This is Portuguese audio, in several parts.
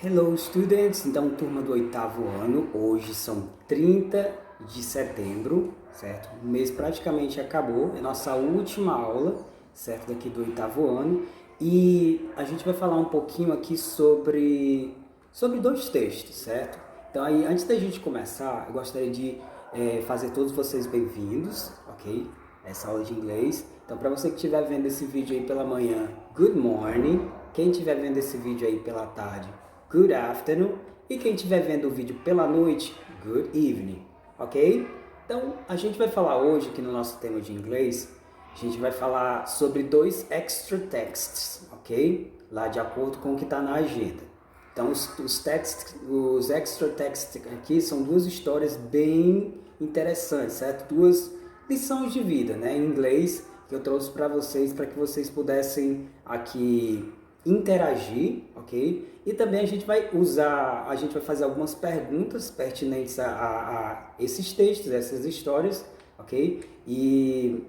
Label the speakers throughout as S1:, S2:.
S1: Hello students, então turma do 8º ano, hoje são 30 de setembro, certo? O mês praticamente acabou, é nossa última aula, certo? Daqui do 8º ano, e a gente vai falar um pouquinho aqui sobre dois textos, certo? Então aí, antes da gente começar, eu gostaria de fazer todos vocês bem-vindos, ok? Essa aula de inglês. Então, para você que estiver vendo esse vídeo aí pela manhã, good morning. Quem estiver vendo esse vídeo aí pela tarde, good afternoon. E quem estiver vendo o vídeo pela noite, good evening, ok? Então, a gente vai falar hoje, aqui no nosso tema de inglês, a gente vai falar sobre dois extra texts, ok? Lá de acordo com o que está na agenda. Então, os extra texts aqui são duas histórias bem interessantes, certo? Duas lições de vida, né, em inglês, que eu trouxe para que vocês pudessem aqui interagir, ok? E também a gente vai fazer algumas perguntas pertinentes a esses textos, essas histórias, ok? E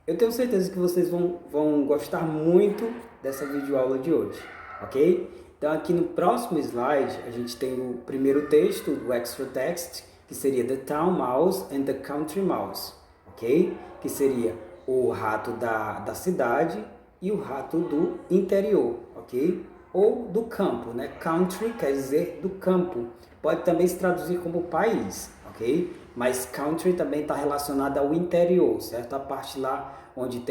S1: eu tenho certeza que vocês vão gostar muito dessa videoaula de hoje, ok? Então aqui no próximo slide a gente tem o primeiro texto, o extra text, que seria The Town Mouse and the Country Mouse, ok? Que seria o rato da cidade e o rato do interior, ok? Ou do campo, né? Country quer dizer do campo. Pode também se traduzir como país, ok? Mas country também está relacionado ao interior, certo? A parte lá onde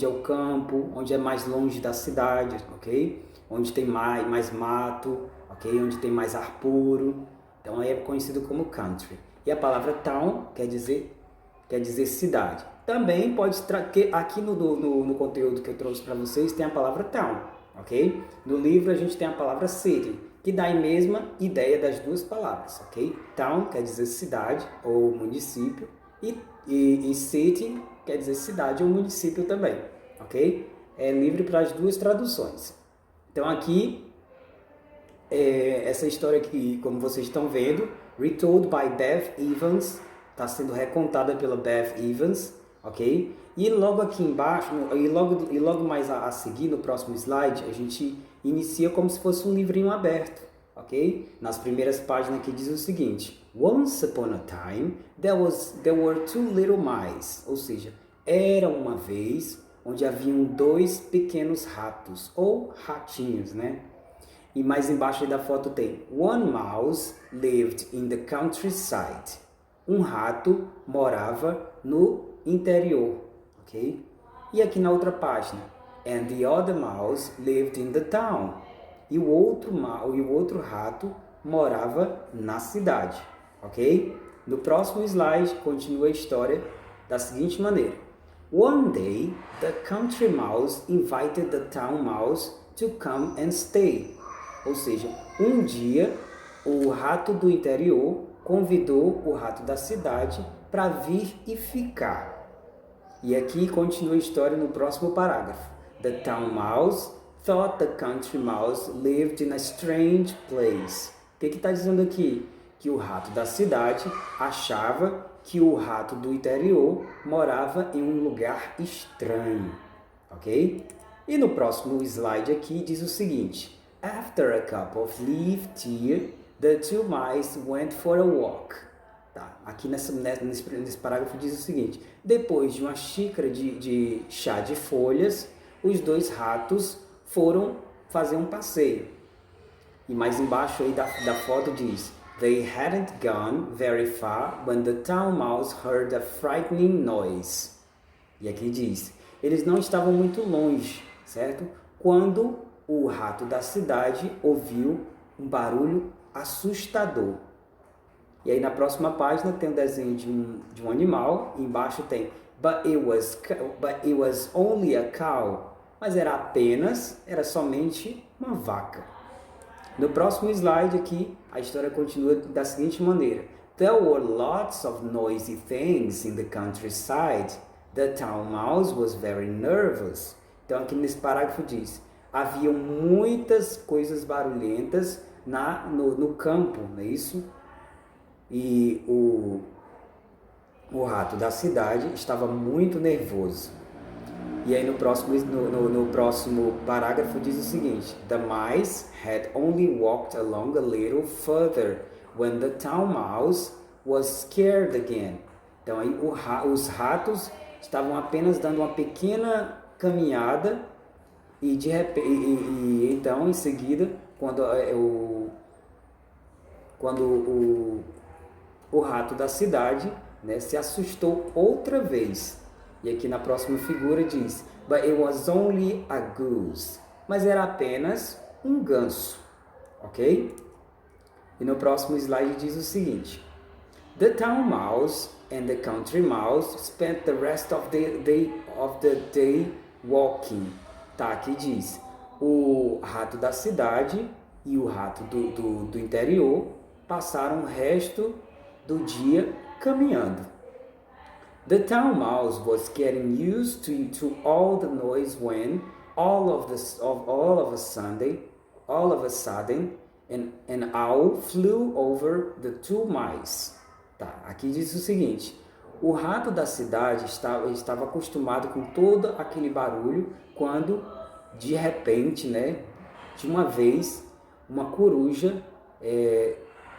S1: é o campo, onde é mais longe da cidade, ok? Onde tem mais mato, ok? Onde tem mais ar puro. Então aí é conhecido como country. E a palavra town quer dizer cidade. Também pode aqui no conteúdo que eu trouxe para vocês tem a palavra town, ok? No livro a gente tem a palavra city, que dá a mesma ideia das duas palavras, ok? Town quer dizer cidade ou município e city quer dizer cidade ou município também, ok? É livre para as duas traduções. Então aqui, essa história aqui, como vocês estão vendo, retold by Bev Evans, está sendo recontada pela Bev Evans, ok? E logo aqui embaixo, e logo mais a seguir, no próximo slide, a gente inicia como se fosse um livrinho aberto, ok? Nas primeiras páginas aqui diz o seguinte: Once upon a time, there were two little mice, ou seja, era uma vez onde haviam dois pequenos ratos, ou ratinhos, né? E mais embaixo da foto tem One mouse lived in the countryside. Um rato morava no interior, ok? E aqui na outra página, and the other mouse lived in the town. E o outro rato morava na cidade, ok? No próximo slide continua a história da seguinte maneira: One day, the country mouse invited the town mouse to come and stay. Ou seja, um dia o rato do interior convidou o rato da cidade para vir e ficar. E aqui continua a história no próximo parágrafo. The town mouse thought the country mouse lived in a strange place. O que está dizendo aqui? Que o rato da cidade achava que o rato do interior morava em um lugar estranho, ok? E no próximo slide aqui diz o seguinte: After a cup of leaf tea, the two mice went for a walk. Tá, aqui nesse parágrafo diz o seguinte: depois de uma xícara de chá de folhas, os dois ratos foram fazer um passeio. E mais embaixo aí da foto diz: They hadn't gone very far when the town mouse heard a frightening noise. E aqui diz: eles não estavam muito longe, certo? Quando o rato da cidade ouviu um barulho assustador. E aí na próxima página tem um desenho de um animal, e embaixo tem but it was only a cow. Mas era somente uma vaca. No próximo slide aqui, a história continua da seguinte maneira: There were lots of noisy things in the countryside. The town mouse was very nervous. Então aqui nesse parágrafo diz: havia muitas coisas barulhentas no campo, não é isso? E o o rato da cidade estava muito nervoso. E aí no próximo parágrafo diz o seguinte: The mice had only walked along a little further when the town mouse was scared again. Então aí os ratos estavam apenas dando uma pequena caminhada e de repente, então em seguida, quando o rato da cidade, né, se assustou outra vez. E aqui na próxima figura diz: But it was only a goose. Mas era apenas um ganso. Ok? E no próximo slide diz o seguinte: The town mouse and the country mouse spent the rest of the day walking. Tá, aqui diz: o rato da cidade e o rato do interior passaram o resto do dia caminhando. The town mouse was getting used to all the noise when all of a sudden an owl flew over the two mice. Tá, aqui diz o seguinte: o rato da cidade estava acostumado com todo aquele barulho quando de repente, né, de uma vez, uma coruja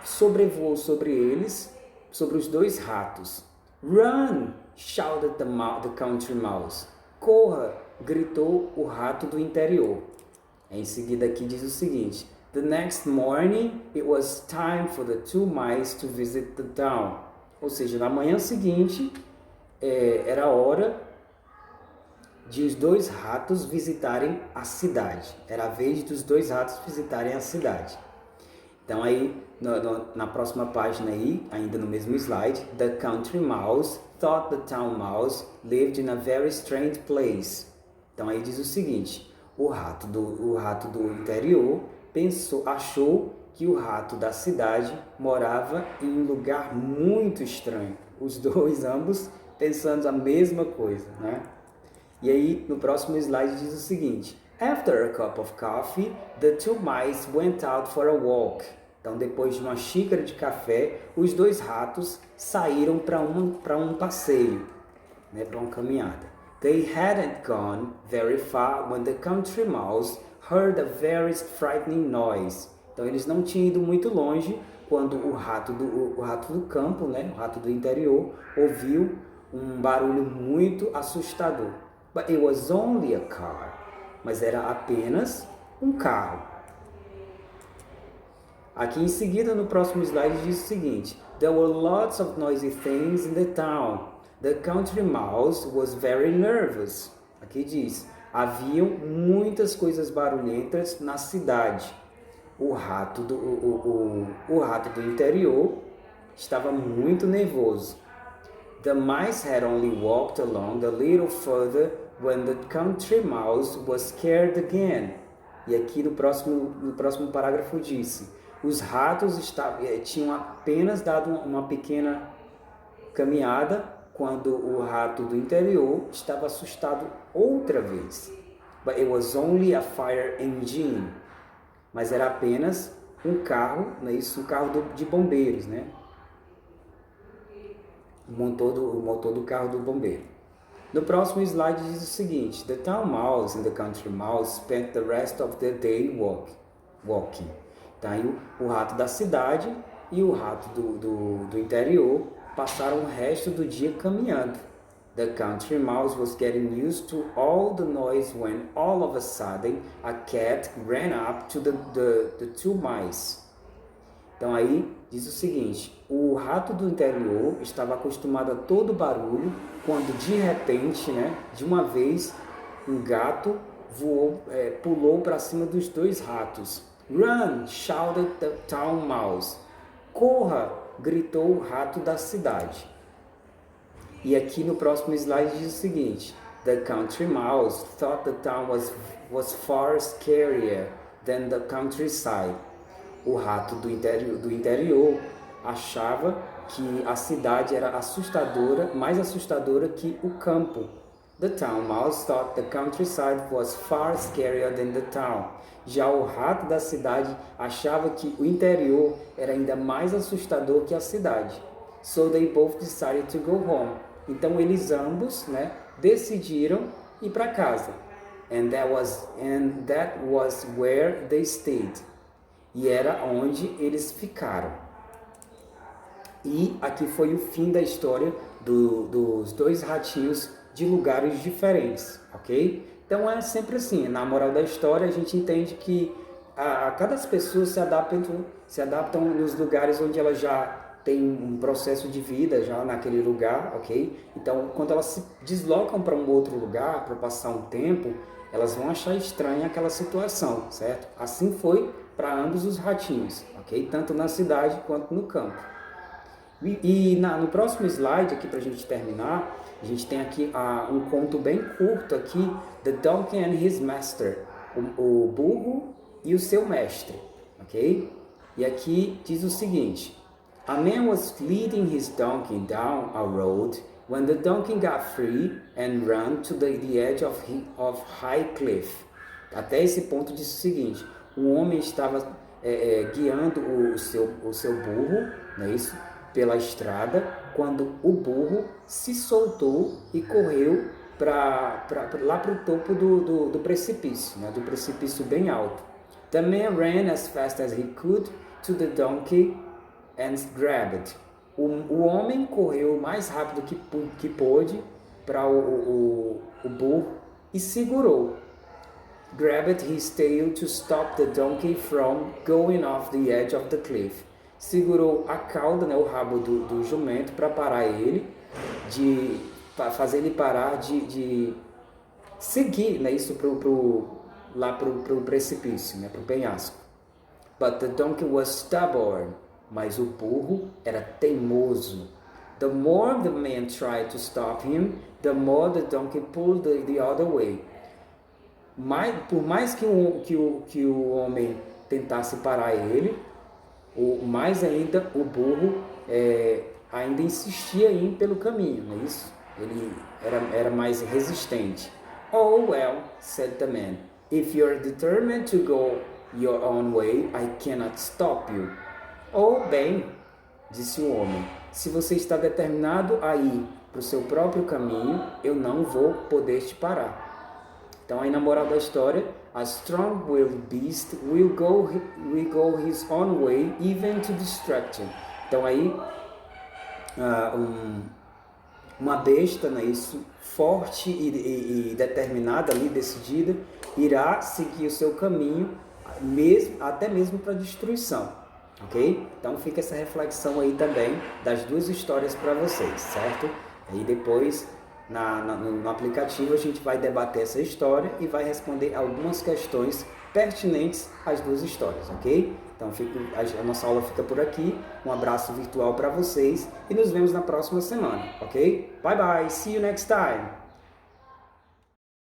S1: sobrevoou sobre eles, sobre os dois ratos. Run! Shouted the country mouse. Corra! Gritou o rato do interior. Em seguida aqui diz o seguinte: The next morning it was time for the two mice to visit the town. Ou seja, na manhã seguinte era hora de os dois ratos visitarem a cidade. Era a vez dos dois ratos visitarem a cidade. Então aí, na próxima página aí, ainda no mesmo slide, The country mouse thought the town mouse lived in a very strange place. Então aí diz o seguinte: o rato do interior achou que o rato da cidade morava em um lugar muito estranho. Os dois, ambos, pensando a mesma coisa, né? E aí, no próximo slide diz o seguinte: After a cup of coffee, the two mice went out for a walk. Então, depois de uma xícara de café, os dois ratos saíram para um passeio, né, para uma caminhada. They hadn't gone very far when the country mouse heard a very frightening noise. Então, eles não tinham ido muito longe quando o rato do campo, né, o rato do interior, ouviu um barulho muito assustador. But it was only a car. Mas era apenas um carro. Aqui em seguida, no próximo slide, diz o seguinte: There were lots of noisy things in the town. The country mouse was very nervous. Aqui diz: haviam muitas coisas barulhentas na cidade. O rato do interior estava muito nervoso. The mice had only walked along a little further when the country mouse was scared again. E aqui no próximo parágrafo disse: os ratos tinham apenas dado uma pequena caminhada quando o rato do interior estava assustado outra vez. But it was only a fire engine. Mas era apenas um carro, não é isso? Um carro de bombeiros, né? O motor do carro do bombeiro. No próximo slide diz o seguinte: The town mouse and the country mouse spent the rest of the day walking. Então, aí o rato da cidade e o rato do interior passaram o resto do dia caminhando. The country mouse was getting used to all the noise when all of a sudden a cat ran up to the two mice. Então aí diz o seguinte: o rato do interior estava acostumado a todo barulho quando de repente, né, de uma vez, um gato pulou para cima dos dois ratos. Run! Shouted the town mouse. Corra! Gritou o rato da cidade. E aqui no próximo slide diz o seguinte: The country mouse thought the town was far scarier than the countryside. O rato do interior achava que a cidade era mais assustadora que o campo. The town mouse thought the countryside was far scarier than the town. Já o rato da cidade achava que o interior era ainda mais assustador que a cidade. So they both decided to go home. Então eles ambos, né, decidiram ir para casa. And that was where they stayed. E era onde eles ficaram. E aqui foi o fim da história dos dois ratinhos de lugares diferentes, ok? Então é sempre assim, na moral da história a gente entende que cada pessoa se adaptam nos lugares onde ela já tem um processo de vida já naquele lugar, ok? Então quando elas se deslocam para um outro lugar, para passar um tempo, elas vão achar estranha aquela situação, certo? Assim foi para ambos os ratinhos, ok? Tanto na cidade quanto no campo. No próximo slide, aqui para a gente terminar, a gente tem aqui um conto bem curto aqui, The Donkey and His Master, o burro e o seu mestre, ok? E aqui diz o seguinte: A man was leading his donkey down a road when the donkey got free and ran to the edge of high cliff. Até esse ponto diz o seguinte: um homem estava guiando o seu burro, não é isso? Pela estrada, quando o burro se soltou e correu lá para o topo do precipício, né? Do precipício bem alto. The man ran as fast as he could to the donkey and grabbed it. O homem correu o mais rápido que pôde para o burro e segurou. Grabbed his tail to stop the donkey from going off the edge of the cliff. Segurou a cauda, né, o rabo do jumento, para parar ele, para fazer ele parar de seguir, né, isso lá pro precipício, né, pro penhasco. But the donkey was stubborn, mas o burro era teimoso. The more the man tried to stop him, the more the donkey pulled the other way. Por mais que o homem tentasse parar ele, mais ainda o burro ainda insistia em ir pelo caminho, não é isso? Ele era mais resistente. Oh well, said the man, if you're determined to go your own way, I cannot stop you. Oh bem, disse o homem, se você está determinado a ir para o seu próprio caminho, eu não vou poder te parar. Então aí na moral da história, a strong-willed beast will go his own way even to destruction. Então aí uma besta, né, isso, forte e determinada, ali, decidida, irá seguir o seu caminho até mesmo para a destruição, ok? Então fica essa reflexão aí também das duas histórias para vocês, certo? Aí depois no aplicativo a gente vai debater essa história e vai responder algumas questões pertinentes às duas histórias, ok? Então a nossa aula fica por aqui, um abraço virtual para vocês e nos vemos na próxima semana, ok? Bye bye, see you next time!